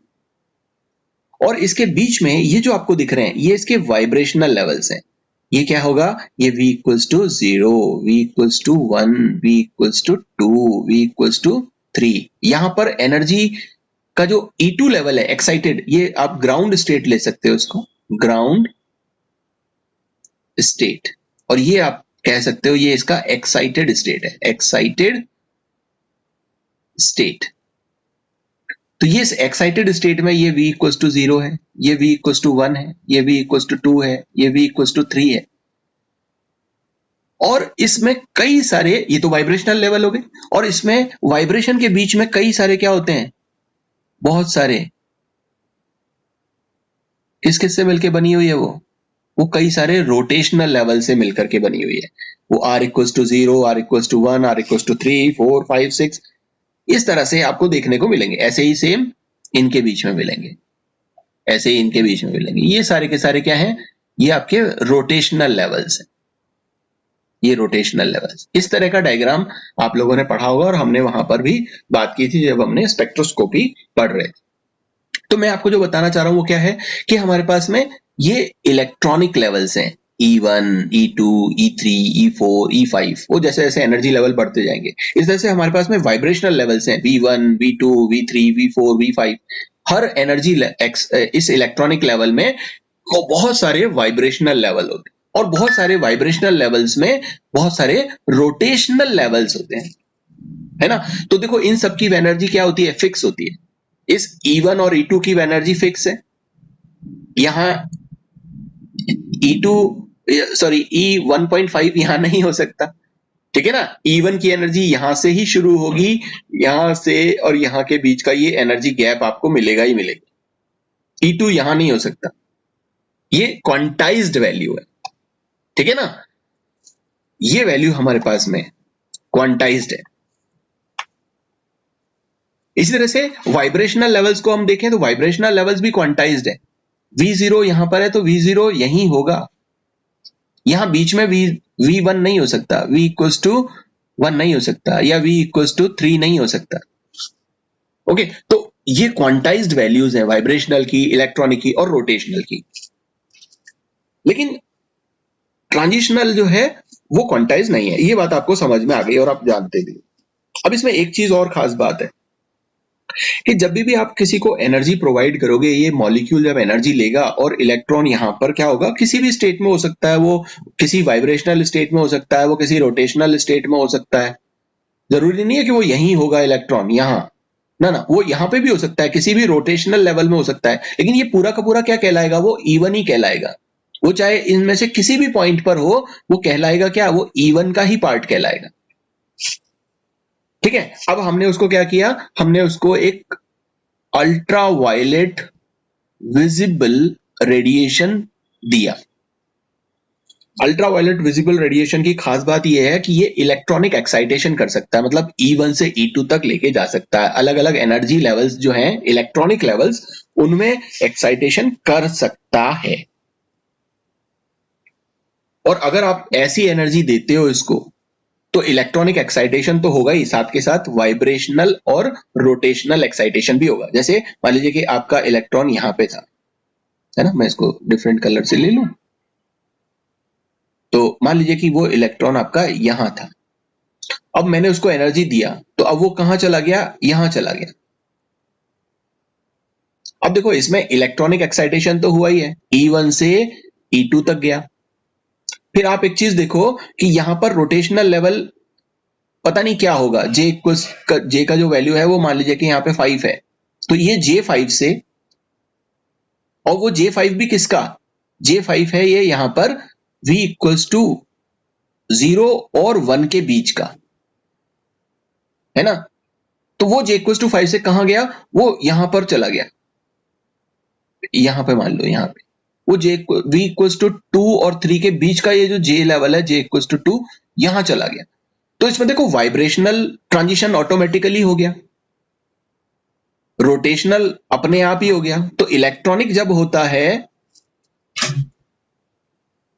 और इसके बीच में ये जो आपको दिख रहे हैं, ये इसके वाइब्रेशनल लेवल्स हैं। ये क्या होगा, ये V equals to 0, V equals to 1, V equals to 2, V equals to 3। यहां पर एनर्जी का जो E2 लेवल है, एक्साइटेड, ये आप ग्राउंड स्टेट ले सकते हो, उसको ग्राउंड स्टेट, और ये आप कह सकते हो ये इसका एक्साइटेड स्टेट है, एक्साइटेड स्टेट। तो ये एक्साइटेड स्टेट में ये v इक्वल टू 0 है, ये v इक्वल टू 1 है, ये v इक्वल टू 2 है, ये v इक्वल टू 3 है, और इसमें कई सारे, ये तो वाइब्रेशनल लेवल हो गए, और इसमें वाइब्रेशन के बीच में कई सारे क्या होते हैं, बहुत सारे, किस किस से मिलकर बनी हुई है वो कई सारे रोटेशनल लेवल से मिलकर के बनी हुई है। वो r equal to 0, r equal to 1, r equal to 3, 4, 5, 6, इस तरह से आपको देखने को मिलेंगे। ऐसे ही सेम इनके बीच में मिलेंगे, ऐसे ही इनके बीच में मिलेंगे। ये सारे के सारे क्या हैं, ये आपके रोटेशनल लेवल्स हैं, ये रोटेशनल लेवल्स। इस तरह का डायग्राम आप लोगों ने पढ़ा होगा, और हमने वहां पर भी बात की थी जब हमने स्पेक्ट्रोस्कोपी पढ़ रहे थे। तो मैं आपको जो बताना चाह रहा हूं वो क्या है कि हमारे पास में ये इलेक्ट्रॉनिक लेवल्स हैं, E1, E2, E3, E4, E5, वो जैसे जैसे एनर्जी लेवल बढ़ते जाएंगे, इस तरह से हमारे पास में वाइब्रेशनल लेवल्स हैं, V1, V2, V3, V4, V5। हर एनर्जी इस इलेक्ट्रॉनिक लेवल में बहुत सारे वाइब्रेशनल लेवल होते हैं, और बहुत सारे वाइब्रेशनल लेवल्स में बहुत सारे रोटेशनल लेवल्स होते हैं, है ना। तो देखो इन सब की एनर्जी क्या होती है, फिक्स होती है। इस E1 और E2 की एनर्जी फिक्स है, यहां E2 सॉरी E1.5 यहां नहीं हो सकता, ठीक है ना। E1 की एनर्जी यहां से ही शुरू होगी, यहां से और यहां के बीच का ये एनर्जी गैप आपको मिलेगा ही मिलेगा। E2 यहां नहीं हो सकता, ये क्वांटाइज्ड वैल्यू है, ठीक है ना। ये वैल्यू हमारे पास में क्वांटाइज्ड है। इसी तरह से वाइब्रेशनल लेवल्स को हम देखें तो वाइब्रेशनल लेवल्स भी क्वांटाइज्ड है। V0 यहां पर है तो V0 यही होगा, यहां बीच में V1 नहीं हो सकता, V इक्वल टू 1 नहीं हो सकता, या V इक्वल टू 3 नहीं हो सकता। ओके, तो ये क्वांटाइज्ड वैल्यूज है वाइब्रेशनल की, इलेक्ट्रॉनिक की और रोटेशनल की। लेकिन ट्रांजिशनल जो है वो क्वांटाइज नहीं है, ये बात आपको समझ में आ गई और आप जानते भी। अब इसमें एक चीज और खास बात है कि जब भी आप किसी को एनर्जी प्रोवाइड करोगे, ये मॉलिक्यूल जब एनर्जी लेगा और इलेक्ट्रॉन यहां पर क्या होगा, किसी भी स्टेट में हो सकता है, वो किसी वाइब्रेशनल स्टेट में हो सकता है, वो किसी रोटेशनल स्टेट में हो सकता है। जरूरी नहीं है कि वो यहीं होगा इलेक्ट्रॉन यहां, ना, वो यहां पे भी हो सकता है, किसी भी रोटेशनल लेवल में हो सकता है। लेकिन ये पूरा का पूरा क्या कहलाएगा, वो E1 ही कहलाएगा। वो चाहे इनमें से किसी भी पॉइंट पर हो, वो कहलाएगा क्या, वो E1 का ही पार्ट कहलाएगा, ठीक है। अब हमने उसको क्या किया, हमने उसको एक अल्ट्रा वायलेट विजिबल रेडिएशन दिया। अल्ट्रा वायलेट विजिबल रेडिएशन की खास बात यह है कि ये इलेक्ट्रॉनिक एक्साइटेशन कर सकता है, मतलब E1 से E2 तक लेके जा सकता है। अलग अलग एनर्जी लेवल्स जो हैं, इलेक्ट्रॉनिक लेवल्स, उनमें एक्साइटेशन कर सकता है। और अगर आप ऐसी एनर्जी देते हो इसको, तो इलेक्ट्रॉनिक एक्साइटेशन तो होगा ही, साथ के साथ वाइब्रेशनल और रोटेशनल एक्साइटेशन भी होगा। जैसे मान लीजिए कि आपका इलेक्ट्रॉन यहां पे था, है ना, मैं इसको डिफरेंट कलर से ले लूं, तो मान लीजिए कि वो इलेक्ट्रॉन आपका यहां था। अब मैंने उसको एनर्जी दिया, तो अब वो कहां चला गया, यहां चला गया। अब देखो इसमें इलेक्ट्रॉनिक एक्साइटेशन तो हुआ ही है, E1 से E2 तक गया। फिर आप एक चीज देखो कि यहां पर रोटेशनल लेवल पता नहीं क्या होगा, J का जो वैल्यू है वो मान लीजिए कि यहाँ पे 5 है, तो ये J5 से, और वो J5 भी किसका, J5 है ये यहां पर V इक्वल्स टू 0 और 1 के बीच का, है ना। तो वो J इक्वल्स टू 5 से कहां गया, वो यहां पर चला गया, यहां पे मान लो, यहां पे वो V इक्वल्स टू 2 और 3 के बीच का ये जो J लेवल है, J इक्वल्स टू 2, यहां चला गया। तो इसमें देखो वाइब्रेशनल ट्रांजिशन ऑटोमेटिकली हो गया, रोटेशनल अपने आप ही हो गया। तो इलेक्ट्रॉनिक जब होता है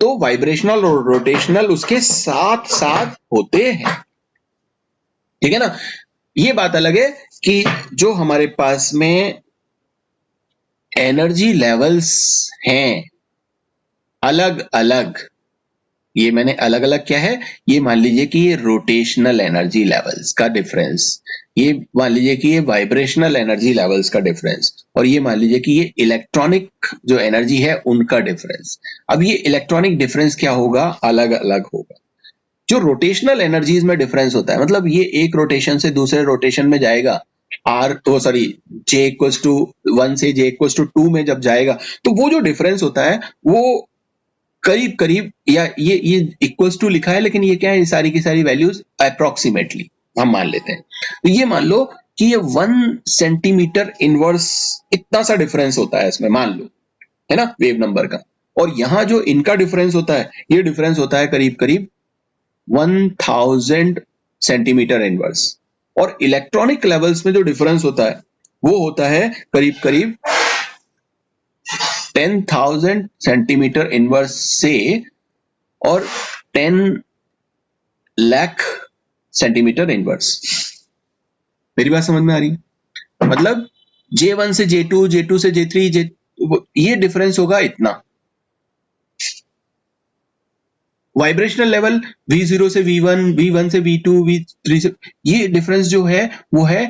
तो वाइब्रेशनल और रोटेशनल उसके साथ साथ होते हैं, ठीक है ना। ये बात अलग है कि जो हमारे पास में एनर्जी लेवल्स हैं अलग अलग, ये मैंने अलग अलग क्या है, ये मान लीजिए कि ये रोटेशनल एनर्जी लेवल्स का डिफरेंस, ये मान लीजिए कि ये वाइब्रेशनल एनर्जी लेवल्स का डिफरेंस, और ये मान लीजिए कि ये इलेक्ट्रॉनिक जो एनर्जी है उनका डिफरेंस। अब ये इलेक्ट्रॉनिक डिफरेंस क्या होगा, अलग अलग होगा। जो रोटेशनल एनर्जीज में डिफरेंस होता है, मतलब ये एक रोटेशन से दूसरे रोटेशन में जाएगा, आर तो सॉरी जे इक्वल्स टू 1 से जे इक्वल्स टू 2 में जब जाएगा, तो वो जो डिफरेंस होता है वो करीब करीब, या ये इक्वल्स टू लिखा है लेकिन ये क्या है, सारी की सारी वैल्यूज अप्रोक्सीमेटली हम मान लेते हैं। तो ये मान लो कि ये 1 सेंटीमीटर इनवर्स इतना सा डिफरेंस होता है इसमें, मान लो, है ना, वेव नंबर का। और यहाँ जो इनका डिफरेंस होता है, ये डिफरेंस होता है करीब करीब 1000 सेंटीमीटर इनवर्स। और इलेक्ट्रॉनिक लेवल्स में जो डिफरेंस होता है वो होता है करीब करीब 10,000 सेंटीमीटर इनवर्स से और 10 लाख सेंटीमीटर इनवर्स। मेरी बात समझ में आ रही है? मतलब J1 से J2, J2 से J3, ये डिफरेंस होगा इतना। वाइब्रेशनल लेवल V0 से V1, V1 से V2, V3 से, ये डिफरेंस जो है वो है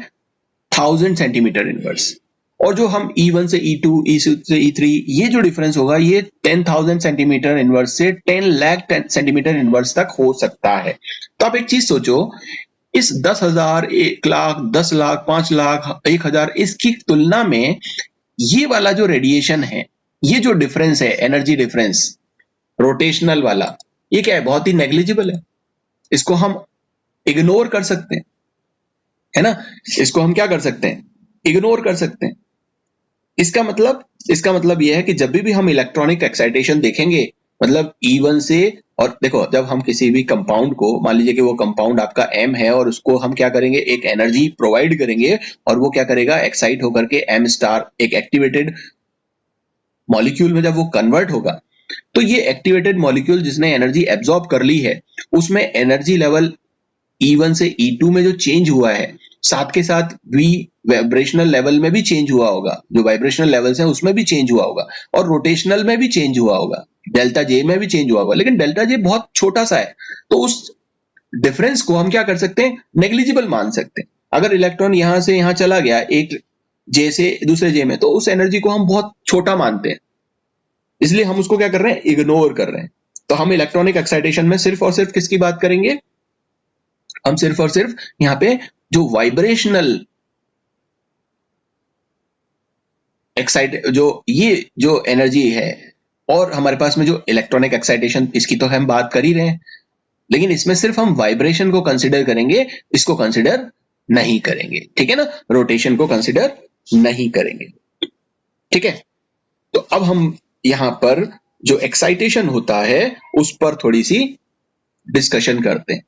1000 सेंटीमीटर इनवर्स। और जो हम E1 से E2, E2 से E3, ये जो डिफरेंस होगा ये 10,000 सेंटीमीटर इनवर्स से 10 लाख सेंटीमीटर इनवर्स तक हो सकता है। तो आप एक चीज सोचो, इस 10,000, 1 लाख, 10 लाख, 5 लाख, 1,000, इसकी तुलना में ये वाला जो रेडिएशन है, ये जो डिफरेंस है, एनर्जी डिफरेंस रोटेशनल वाला, ये क्या है, बहुत ही नेग्लिजिबल है। इसको हम इग्नोर कर सकते हैं, है ना, इसको हम क्या कर सकते हैं, इग्नोर कर सकते हैं। इसका मतलब यह है कि जब भी हम इलेक्ट्रॉनिक एक्साइटेशन देखेंगे, मतलब E1 से, और देखो जब हम किसी भी कंपाउंड को, मान लीजिए कि वो कंपाउंड आपका M है और उसको हम क्या करेंगे, एक एनर्जी प्रोवाइड करेंगे और वो क्या करेगा, एक्साइट होकर के M स्टार एक एक्टिवेटेड मॉलिक्यूल में जब वो कन्वर्ट होगा, तो ये एक्टिवेटेड मॉलिक्यूल जिसने एनर्जी एब्जॉर्ब कर ली है, उसमें एनर्जी लेवल E1 से E2 में जो चेंज हुआ है, साथ के साथ V वाइब्रेशनल लेवल में भी चेंज हुआ होगा, जो वाइब्रेशनल लेवल्स हैं उसमें भी चेंज हुआ होगा, और रोटेशनल में भी चेंज हुआ होगा, डेल्टा J में भी चेंज हुआ होगा, लेकिन डेल्टा J बहुत छोटा सा है, तो उस डिफरेंस को हम क्या कर सकते हैं, नेग्लिजिबल मान सकते हैं। अगर इलेक्ट्रॉन यहां से यहां चला गया एक J से दूसरे J में, तो उस एनर्जी को हम बहुत छोटा मानते हैं, इसलिए हम उसको क्या कर रहे हैं, इग्नोर कर रहे हैं। तो हम इलेक्ट्रॉनिक एक्साइटेशन में सिर्फ और सिर्फ किसकी बात करेंगे, हम सिर्फ और सिर्फ यहाँ पे जो वाइब्रेशनल एक्साइट, जो ये जो एनर्जी है, और हमारे पास में जो इलेक्ट्रॉनिक एक्साइटेशन, इसकी तो हम बात कर ही रहे हैं, लेकिन इसमें सिर्फ हम वाइब्रेशन को कंसिडर करेंगे, इसको कंसिडर नहीं करेंगे, ठीक है ना, रोटेशन को कंसिडर नहीं करेंगे, ठीक है। तो अब हम यहां पर जो एक्साइटेशन होता है उस पर थोड़ी सी डिस्कशन करते हैं।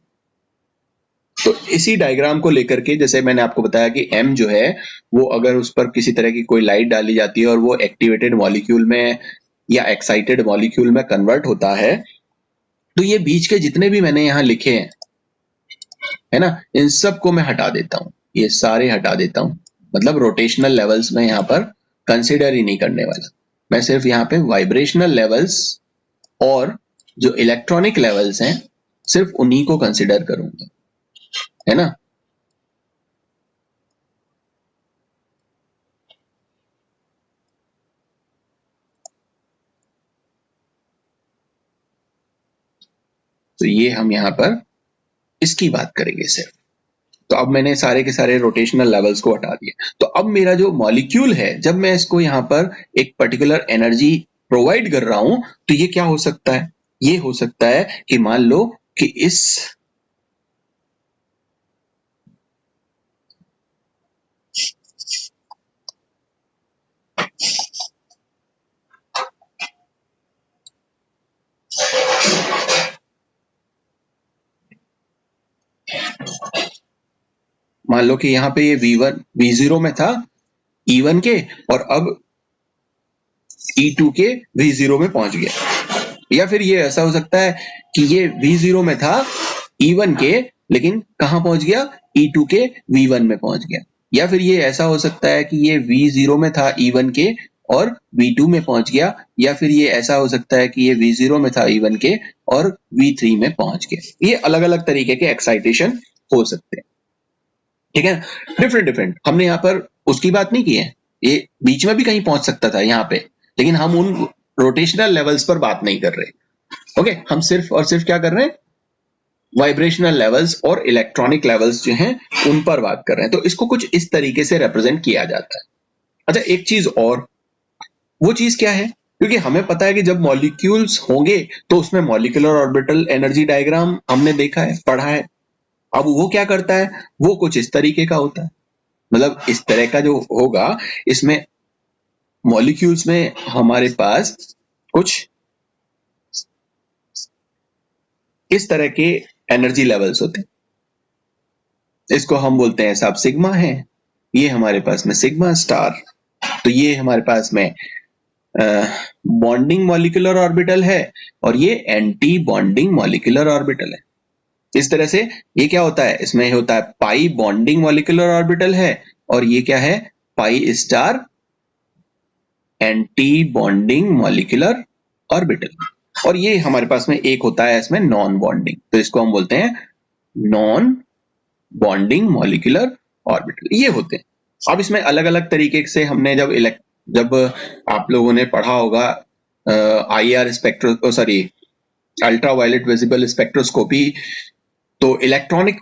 तो इसी डायग्राम को लेकर के, जैसे मैंने आपको बताया कि M जो है वो अगर उस पर किसी तरह की कोई लाइट डाली जाती है और वो एक्टिवेटेड मॉलिक्यूल में या एक्साइटेड मॉलिक्यूल में कन्वर्ट होता है, तो ये बीच के जितने भी मैंने यहाँ लिखे हैं, है ना, इन सब को मैं हटा देता हूं, ये सारे हटा देता हूं, मतलब रोटेशनल लेवल्स में यहाँ पर कंसिडर ही नहीं करने वाला, मैं सिर्फ यहाँ पे वाइब्रेशनल लेवल्स और जो इलेक्ट्रॉनिक लेवल्स हैं सिर्फ उन्हीं को कंसिडर करूंगा, है ना। तो ये हम यहाँ पर इसकी बात करेंगे सिर्फ। तो अब मैंने सारे के सारे रोटेशनल लेवल्स को हटा दिया, तो अब मेरा जो मॉलिक्यूल है, जब मैं इसको यहाँ पर एक पर्टिकुलर एनर्जी प्रोवाइड कर रहा हूं, तो ये क्या हो सकता है, ये हो सकता है कि मान लो कि इस मान लो कि यहाँ पे ये V1 V0 में था E1 के, और अब E2 के V0 में पहुंच गया। या फिर ये ऐसा हो सकता है कि ये V0 में था E1 के, लेकिन कहां पहुंच गया, E2 के V1 में पहुंच गया। या फिर ये ऐसा हो सकता है कि ये V0 में था E1 के, और V2 में पहुंच गया, या फिर ये ऐसा हो सकता है कि ये V0 में था E1 के और V3 में पहुंच गया। ये अलग अलग तरीके के एक्साइटेशन हो सकते हैं, ठीक है। डिफरेंट डिफरेंट, हमने यहाँ पर उसकी बात नहीं की है, ये बीच में भी कहीं पहुंच सकता था यहाँ पे, लेकिन हम उन रोटेशनल लेवल्स पर बात नहीं कर रहे। ओके, हम सिर्फ और सिर्फ क्या कर रहे हैं, वाइब्रेशनल लेवल्स और इलेक्ट्रॉनिक लेवल्स जो हैं उन पर बात कर रहे हैं। तो इसको कुछ इस तरीके से रिप्रेजेंट किया जाता है। अच्छा, एक चीज और, वो चीज क्या है, क्योंकि हमें पता है कि जब मॉलिक्यूल्स होंगे तो उसमें मॉलिक्यूलर ऑर्बिटल एनर्जी डायग्राम हमने देखा है, पढ़ा है। अब वो क्या करता है, वो कुछ इस तरीके का होता है, मतलब इस तरह का जो होगा, इसमें मॉलिक्यूल्स में हमारे पास कुछ इस तरह के एनर्जी लेवल्स होते हैं। इसको हम बोलते हैं सब सिग्मा है, ये हमारे पास में सिग्मा स्टार, तो ये हमारे पास में बॉन्डिंग मॉलिक्यूलर ऑर्बिटल है, और ये एंटी बॉन्डिंग मॉलिक्यूलर ऑर्बिटल है। इस तरह से ये क्या होता है, इसमें होता है पाई बॉन्डिंग मॉलिक्यूलर ऑर्बिटल है, और ये क्या है, pi star anti bonding molecular orbital. और ये हमारे पास में एक होता है इसमें नॉन बॉन्डिंग, तो इसको हम बोलते हैं नॉन बॉन्डिंग मॉलिक्यूलर ऑर्बिटल, ये होते हैं। अब इसमें अलग अलग तरीके से हमने जब आप लोगों ने पढ़ा होगा IR spectro sorry ultraviolet visible spectroscopy, तो इलेक्ट्रॉनिक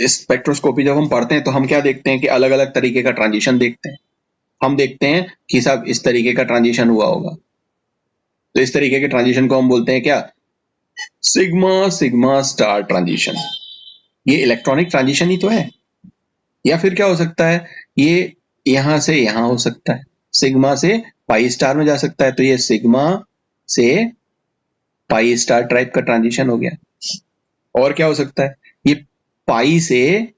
स्पेक्ट्रोस्कोपी जब हम पढ़ते हैं तो हम क्या देखते हैं कि अलग अलग तरीके का ट्रांजिशन देखते हैं। हम देखते हैं कि साहब इस तरीके का ट्रांजिशन हुआ होगा, तो इस तरीके के ट्रांजिशन को हम बोलते हैं क्या, सिग्मा सिग्मा स्टार ट्रांजिशन। ये इलेक्ट्रॉनिक ट्रांजिशन ही तो है। या फिर क्या हो सकता है, ये यहां से यहां हो सकता है, सिग्मा से पाई स्टार में जा सकता है, तो ये सिग्मा से पाई स्टार टाइप का ट्रांजिशन हो गया। और क्या हो सकता है, ये पाई से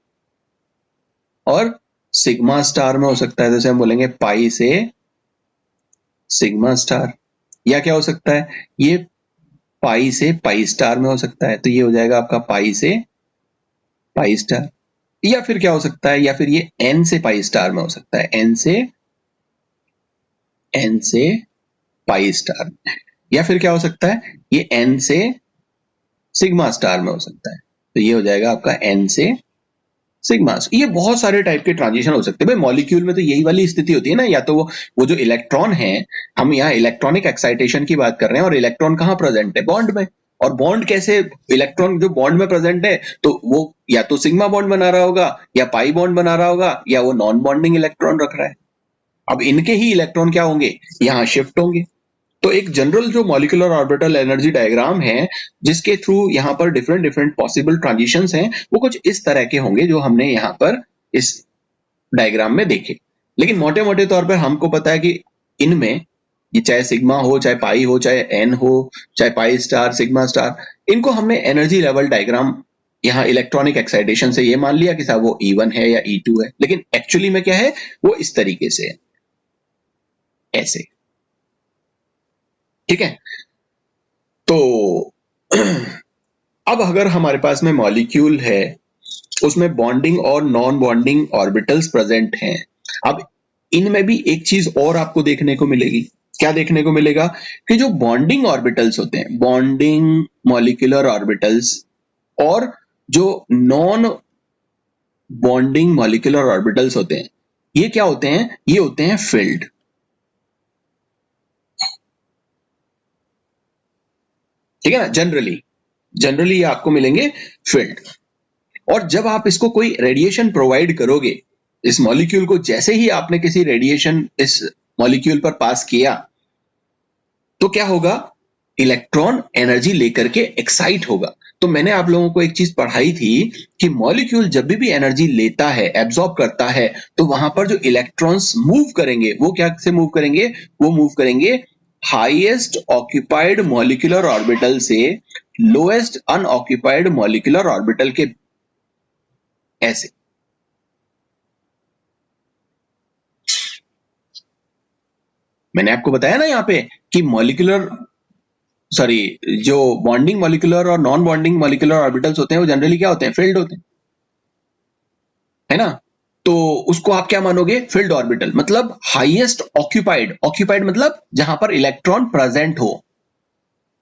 और सिग्मा स्टार में हो सकता है, जैसे हम बोलेंगे पाई से सिग्मा स्टार। या क्या हो सकता है, ये पाई से पाई स्टार में हो सकता है, तो ये हो जाएगा आपका पाई से पाई स्टार। या फिर क्या हो सकता है, या फिर ये एन से पाई स्टार में हो सकता है, एन से पाई स्टार। या फिर क्या हो सकता है, ये एन से सिग्मा स्टार में हो सकता है, तो ये हो जाएगा आपका एन से सिग्मा। ये बहुत सारे टाइप के ट्रांजिशन हो सकते हैं भाई। मॉलिक्यूल में तो यही वाली स्थिति होती है ना, या तो वो जो इलेक्ट्रॉन है, हम यहाँ इलेक्ट्रॉनिक एक्साइटेशन की बात कर रहे हैं, और इलेक्ट्रॉन कहाँ प्रेजेंट है, बॉन्ड में। और बॉन्ड कैसे, इलेक्ट्रॉन जो बॉन्ड में प्रेजेंट है तो वो या तो सिग्मा बॉन्ड बना रहा होगा, या पाई बॉन्ड बना रहा होगा, या वो नॉन बॉन्डिंग इलेक्ट्रॉन रख रहा है। अब इनके ही इलेक्ट्रॉन क्या होंगे, यहाँ शिफ्ट होंगे। तो एक जनरल जो मॉलिक्यूलर ऑर्बिटल एनर्जी डायग्राम है, जिसके थ्रू यहाँ पर डिफरेंट डिफरेंट पॉसिबल ट्रांजिशंस हैं, वो कुछ इस तरह के होंगे जो हमने यहाँ पर इस डायग्राम में देखे। लेकिन मोटे मोटे तौर पर हमको पता है कि इनमें ये चाहे सिग्मा हो, चाहे पाई हो, चाहे एन हो, चाहे पाई स्टार, सिग्मा स्टार, इनको हमने एनर्जी लेवल डायग्राम यहाँ इलेक्ट्रॉनिक एक्साइटेशन से ये मान लिया कि साहब वो E1 है या E2 है, लेकिन एक्चुअली में क्या है, वो इस तरीके से है, ऐसे, ठीक है। तो अब अगर हमारे पास में मॉलिक्यूल है, उसमें बॉन्डिंग और नॉन बॉन्डिंग ऑर्बिटल्स प्रेजेंट हैं। अब इनमें भी एक चीज और आपको देखने को मिलेगी, क्या देखने को मिलेगा, कि जो बॉन्डिंग ऑर्बिटल्स होते हैं, बॉन्डिंग मॉलिक्यूलर ऑर्बिटल्स, और जो नॉन बॉन्डिंग मॉलिक्यूलर ऑर्बिटल्स होते हैं, ये क्या होते हैं, ये होते हैं फील्ड, ठीक है ना। जनरली ये आपको मिलेंगे फील्ड। और जब आप इसको कोई रेडिएशन प्रोवाइड करोगे, इस मॉलिक्यूल को जैसे ही आपने किसी रेडिएशन इस मॉलिक्यूल पर पास किया, तो क्या होगा, इलेक्ट्रॉन एनर्जी लेकर के एक्साइट होगा। तो मैंने आप लोगों को एक चीज पढ़ाई थी कि मॉलिक्यूल जब भी एनर्जी लेता है, एब्जॉर्ब करता है, तो वहां पर जो इलेक्ट्रॉन्स मूव करेंगे, वो क्या से मूव करेंगे, वो मूव करेंगे हाईएस्ट ऑक्यूपाइड मॉलिक्यूलर ऑर्बिटल से लोएस्ट अनऑक्यूपाइड मॉलिक्यूलर ऑर्बिटल के, ऐसे। मैंने आपको बताया ना यहाँ पे कि जो बॉन्डिंग मॉलिक्यूलर और नॉन बॉन्डिंग मॉलिक्यूलर ऑर्बिटल्स होते हैं, वो जनरली क्या होते हैं, फील्ड होते हैं, है ना। तो उसको आप क्या मानोगे? फील्ड ऑर्बिटल, मतलब हाईएस्ट ऑक्यूपाइड, ऑक्यूपाइड मतलब जहां पर इलेक्ट्रॉन प्रेजेंट हो,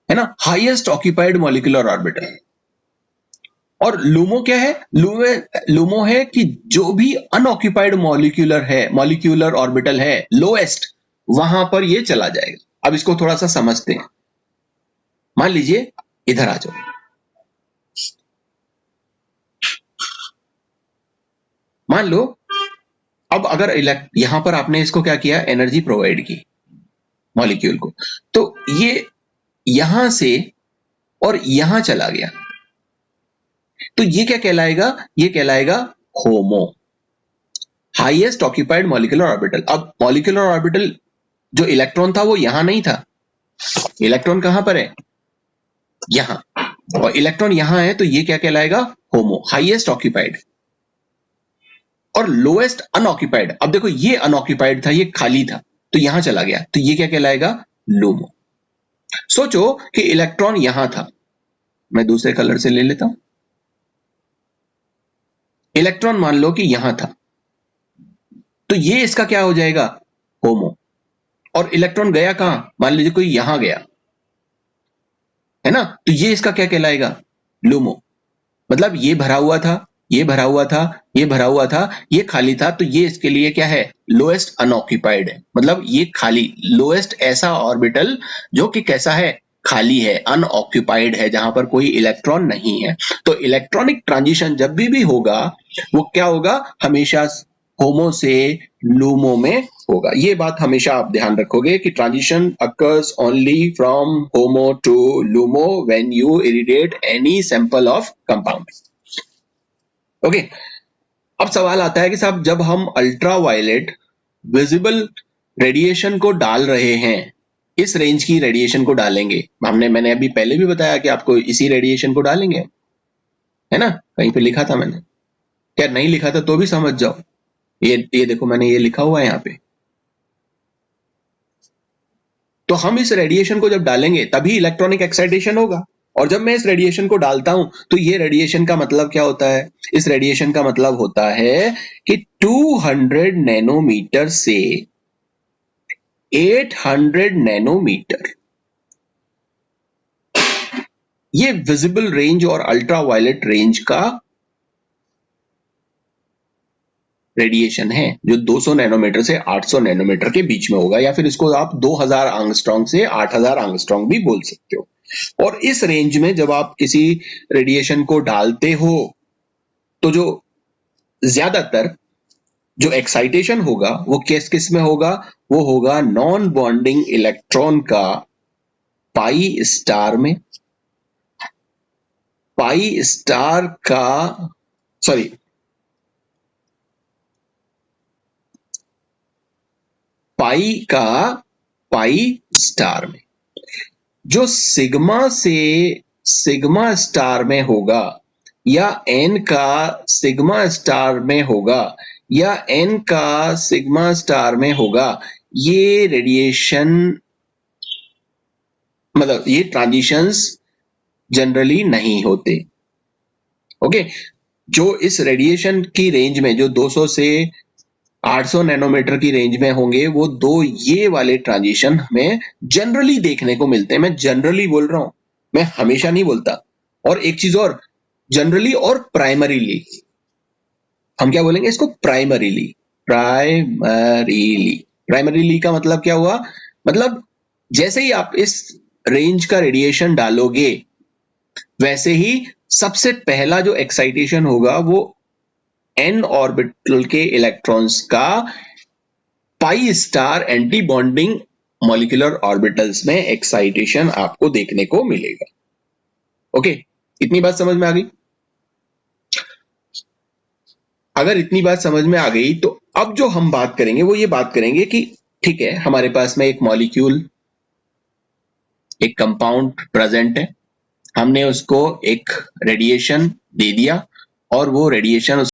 है ना, हाईएस्ट ऑक्यूपाइड मॉलिक्यूलर ऑर्बिटल। और लूमो क्या है? लूमो है कि जो भी अनऑक्यूपाइड मॉलिक्यूलर ऑर्बिटल है लोएस्ट, वहां पर ये चला जाएगा। अब इसको थोड़ा सा समझते हैं। मान लीजिए इधर आ जाओ, मान लो अब अगर यहां पर आपने इसको क्या किया, एनर्जी प्रोवाइड की मॉलिक्यूल को, तो ये यहां से और यहां चला गया, तो ये क्या कहलाएगा? ये कहलाएगा होमो, हाईएस्ट ऑक्यूपाइड मॉलिक्यूलर ऑर्बिटल। अब मॉलिक्यूलर ऑर्बिटल जो इलेक्ट्रॉन था वो यहां नहीं था, इलेक्ट्रॉन कहां पर है? यहां, और इलेक्ट्रॉन यहां है, तो ये क्या कहलाएगा? होमो, हाईएस्ट ऑक्यूपाइड। और लोएस्ट अनऑक्यूपाइड, अब देखो ये अनऑक्यूपाइड था, ये खाली था, तो यहां चला गया, तो ये क्या कहलाएगा? लूमो। सोचो कि इलेक्ट्रॉन यहां था, मैं दूसरे कलर से ले लेता हूं, इलेक्ट्रॉन मान लो कि यहां था, तो ये इसका क्या हो जाएगा? होमो। और इलेक्ट्रॉन गया कहां? मान लीजिए कोई यहां गया, है ना, तो ये इसका क्या कहलाएगा? लूमो। मतलब ये भरा हुआ था, ये भरा हुआ था, ये भरा हुआ था, ये खाली था, तो ये इसके लिए क्या है? लोएस्ट अनऑक्यूपाइड है। मतलब ये खाली, लोएस्ट ऐसा ऑर्बिटल जो कि कैसा है? खाली है, अनऑक्यूपाइड है, जहां पर कोई इलेक्ट्रॉन नहीं है। तो इलेक्ट्रॉनिक ट्रांजिशन जब भी होगा, वो क्या होगा? हमेशा होमो से लूमो में होगा। ये बात हमेशा आप ध्यान रखोगे कि transition occurs only from HOMO to LUMO when you irradiate any sample of compound. Okay, अब सवाल आता है कि साहब जब हम अल्ट्रावायलेट विजिबल रेडिएशन को डाल रहे हैं, इस रेंज की रेडिएशन को डालेंगे, मैंने अभी पहले भी बताया कि आपको इसी रेडिएशन को डालेंगे, है ना, कहीं पे लिखा था मैंने, क्या नहीं लिखा था तो भी समझ जाओ, ये देखो मैंने ये लिखा हुआ है यहाँ पे। तो हम इस रेडिएशन को जब डालेंगे तभी इलेक्ट्रॉनिक एक्साइटेशन होगा, और जब मैं इस रेडिएशन को डालता हूं तो ये रेडिएशन का मतलब क्या होता है? इस रेडिएशन का मतलब होता है कि 200 नैनोमीटर से 800 नैनोमीटर, ये विजिबल रेंज और अल्ट्रावायलेट रेंज का रेडिएशन है, जो 200 नैनोमीटर से 800 नैनोमीटर के बीच में होगा, या फिर इसको आप 2000 एंगस्ट्रॉम से 8000 एंगस्ट्रॉम भी बोल सकते हो। और इस रेंज में जब आप किसी रेडिएशन को डालते हो, तो जो ज्यादातर जो एक्साइटेशन होगा वो किस किस में होगा? वो होगा नॉन बॉन्डिंग इलेक्ट्रॉन का पाई स्टार में, पाई स्टार का, सॉरी, पाई का पाई स्टार में। जो सिग्मा से सिग्मा स्टार में होगा, या एन का सिग्मा स्टार में होगा, या एन का सिग्मा स्टार में होगा, ये रेडिएशन, मतलब ये ट्रांजिशंस जनरली नहीं होते। ओके, जो इस रेडिएशन की रेंज में, जो 200 से 800 नैनोमीटर की रेंज में होंगे, वो दो ये वाले ट्रांजिशन हमें जनरली देखने को मिलते हैं। मैं जनरली बोल रहा हूं, मैं हमेशा नहीं बोलता। और एक चीज और, जनरली और प्राइमरीली, हम क्या बोलेंगे इसको? प्राइमरीली। प्राइमरीली, प्राइमरीली का मतलब क्या हुआ? मतलब जैसे ही आप इस रेंज का रेडिएशन डालोगे, वैसे ही सबसे पहला जो एक्साइटेशन होगा वो एन ऑर्बिटल के इलेक्ट्रॉन्स का pi star anti bonding molecular orbitals में एक्साइटेशन आपको देखने को मिलेगा। ओके, इतनी बात समझ में आ गई? अगर इतनी बात समझ में आ गई, तो अब जो हम बात करेंगे वो ये बात करेंगे कि ठीक है, हमारे पास में एक मॉलिक्यूल, एक कंपाउंड प्रेजेंट है, हमने उसको एक रेडिएशन दे दिया, और वो रेडिएशन